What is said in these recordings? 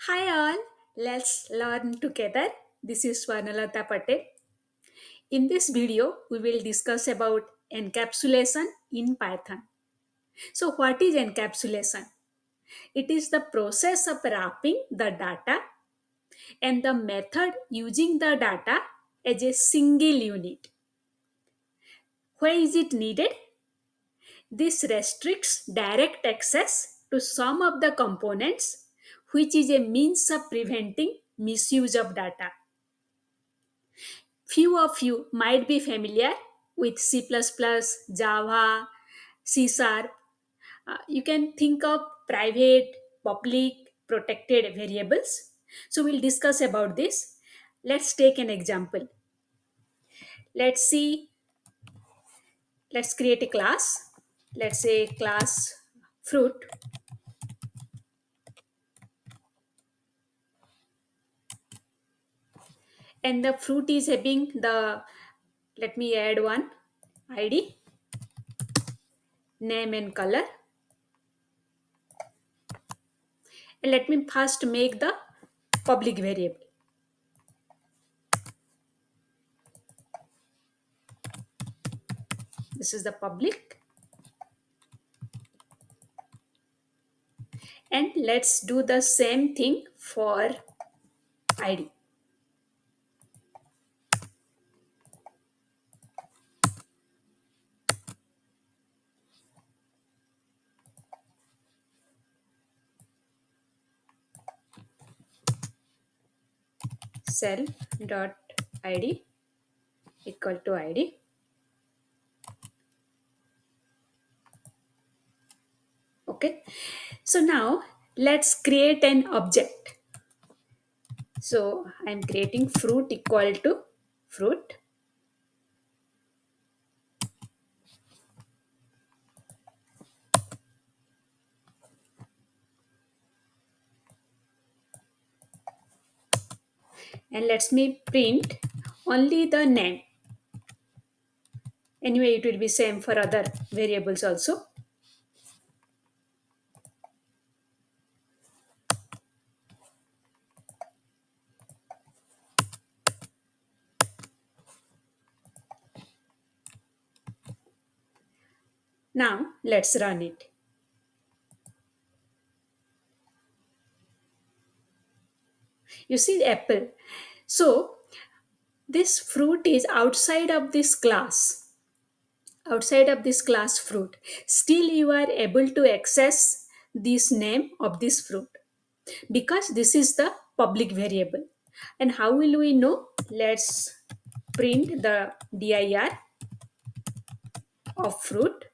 Hi all, let's learn together. This is Swarnalata Patel. In this video, we will discuss about encapsulation in Python. So, what is encapsulation? It is the process of wrapping the data and the method using the data as a single unit. Why is it needed? This restricts direct access to some of the components, which is a means of preventing misuse of data. Few of you might be familiar with C++, Java, C Sharp. You can think of private, public, protected variables. So we'll discuss about this. Let's take an example. Let's see, let's create a class. Let's say class fruit, and the fruit is having the, let me add one ID, name and color. And let me first make the public variable. This is the public. And let's do the same thing for id. Self dot id equal to id. Okay, so now let's create an object. So I'm creating fruit equal to fruit, and let's me print only the name. Anyway, it will be same for other variables also. Now let's run it. You see the apple. So this fruit is outside of this class fruit. Still you are able to access this name of this fruit because this is the public variable. And how will we know? Let's print the dir of fruit.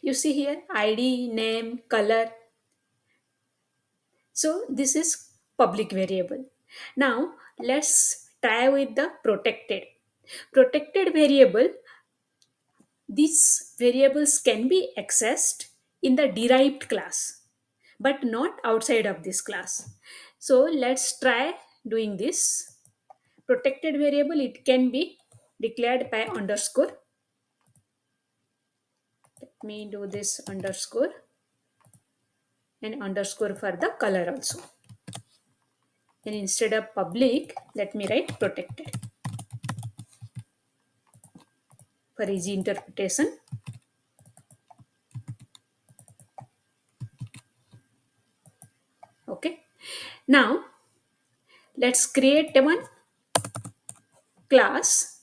You see here id, name, color. So this is public variable. Now let's try with the protected variable. These variables can be accessed in the derived class, but not outside of this class. So let's try doing this. Protected variable, it can be declared by underscore. Let me do this underscore and underscore for the color also. And instead of public, let me write protected for easy interpretation. Okay. Now let's create one class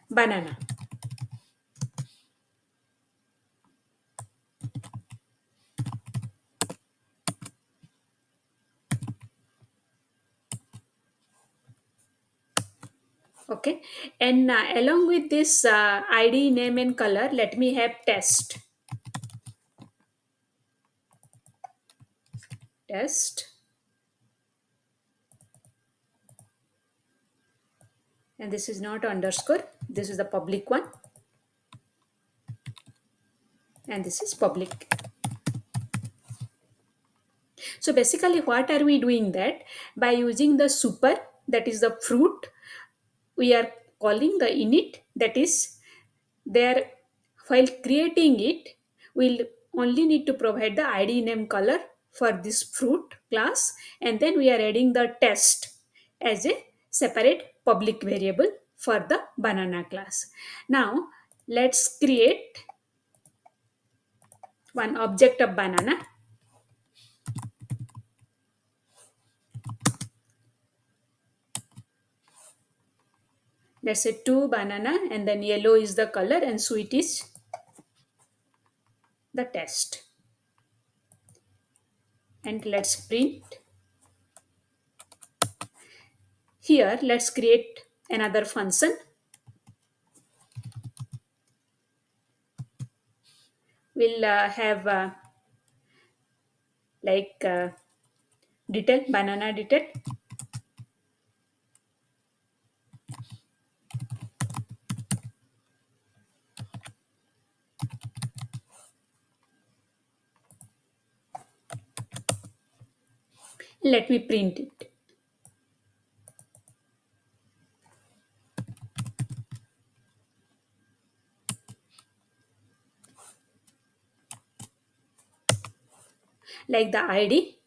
banana. Okay, and along with this id, name and color, let me have test, and this is not underscore, this is the public one, and this is public. So basically what are we doing? That by using the super, that is the fruit, we are calling the init, that is there, while creating it, we'll only need to provide the id name color for this fruit class, and then we are adding the test as a separate public variable for the banana class. Now let's create one object of banana. Let's say two banana, and then yellow is the color and sweet is the test. And let's print. Here let's create another function. We'll have like detail, banana detail. Let me print it. Like the id,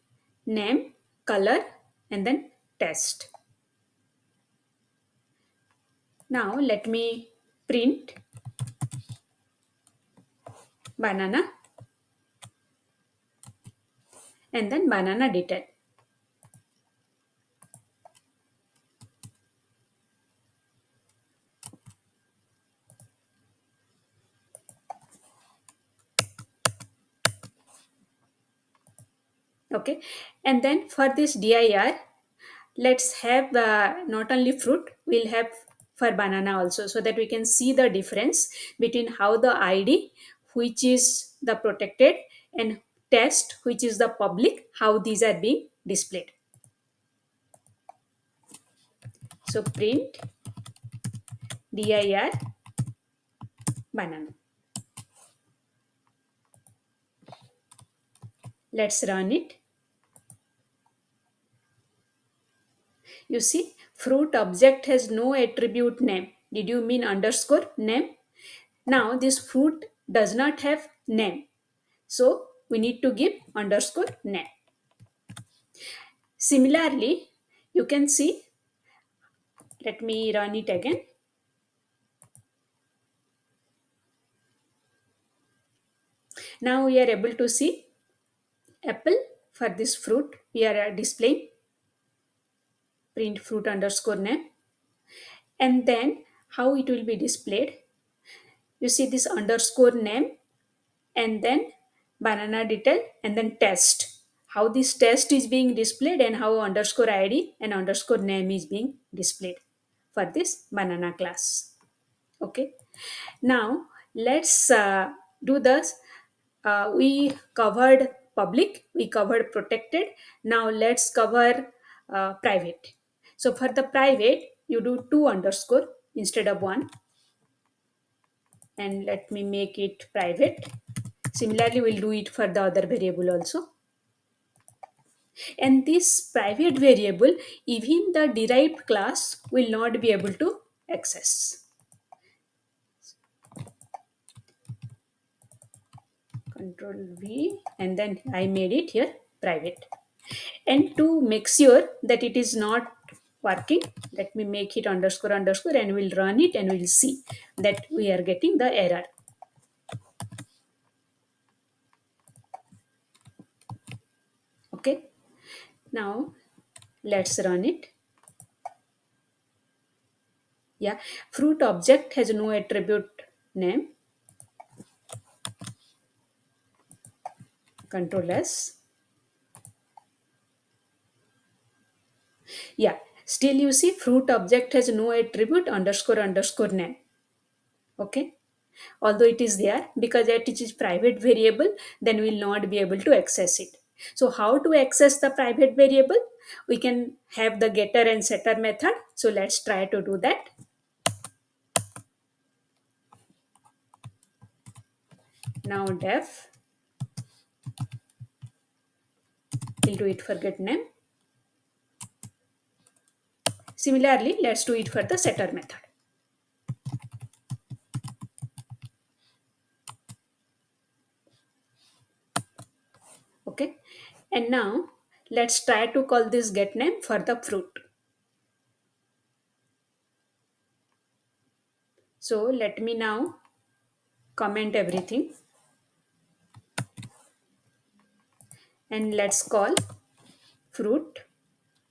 name, color, and then test. Now let me print banana and then banana detail. Okay, and then for this dir, let's have not only fruit, we'll have for banana also, so that we can see the difference between how the id, which is the protected, and test, which is the public, how these are being displayed. So print dir banana. Let's run it. You see, fruit object has no attribute name. Did you mean underscore name? Now this fruit does not have name. So we need to give underscore name. Similarly, you can see, let me run it again. Now we are able to see apple for this fruit. We are displaying print fruit underscore name. And then how it will be displayed. You see this underscore name and then banana detail and then test, how this test is being displayed and how underscore id and underscore name is being displayed for this banana class. Okay, now let's do this. We covered public, we covered protected. Now let's cover private. So for the private, you do two underscore instead of one, and let me make it private. Similarly, we'll do it for the other variable also. And this private variable, even the derived class will not be able to access. Control V, and then I made it here private. And to make sure that it is not working, let me make it underscore underscore and we'll run it and we'll see that we are getting the error. Okay, now let's run it. Yeah, fruit object has no attribute name. Control S. Yeah, still you see fruit object has no attribute underscore underscore name. Okay, although it is there, because it is private variable, then we will not be able to access it. So how to access the private variable? We can have the getter and setter method. So let's try to do that. Now def, we'll do it for get name. Similarly, let's do it for the setter method. And now let's try to call this get name for the fruit. So let me now comment everything and let's call fruit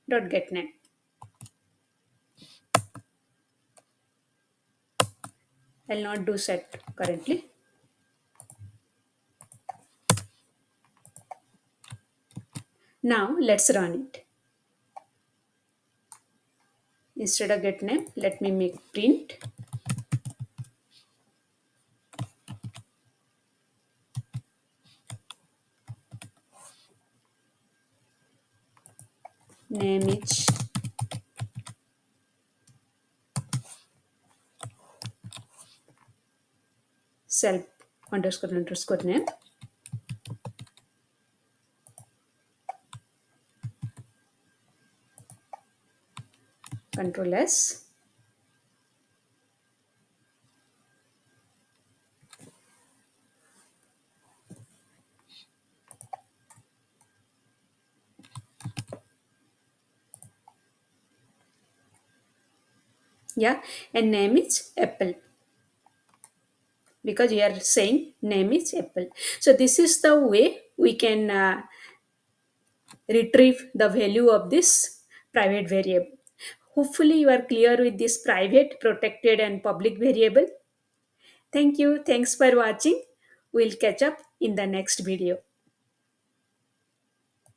dot get name. I'll not do set currently. Now let's run it. Instead of get name, let me make print name is self underscore name. Control S. Yeah, and name is apple because you are saying name is apple. So this is the way we can retrieve the value of this private variable. Hopefully you are clear with this private, protected and public variable. Thank you. Thanks for watching. We'll catch up in the next video.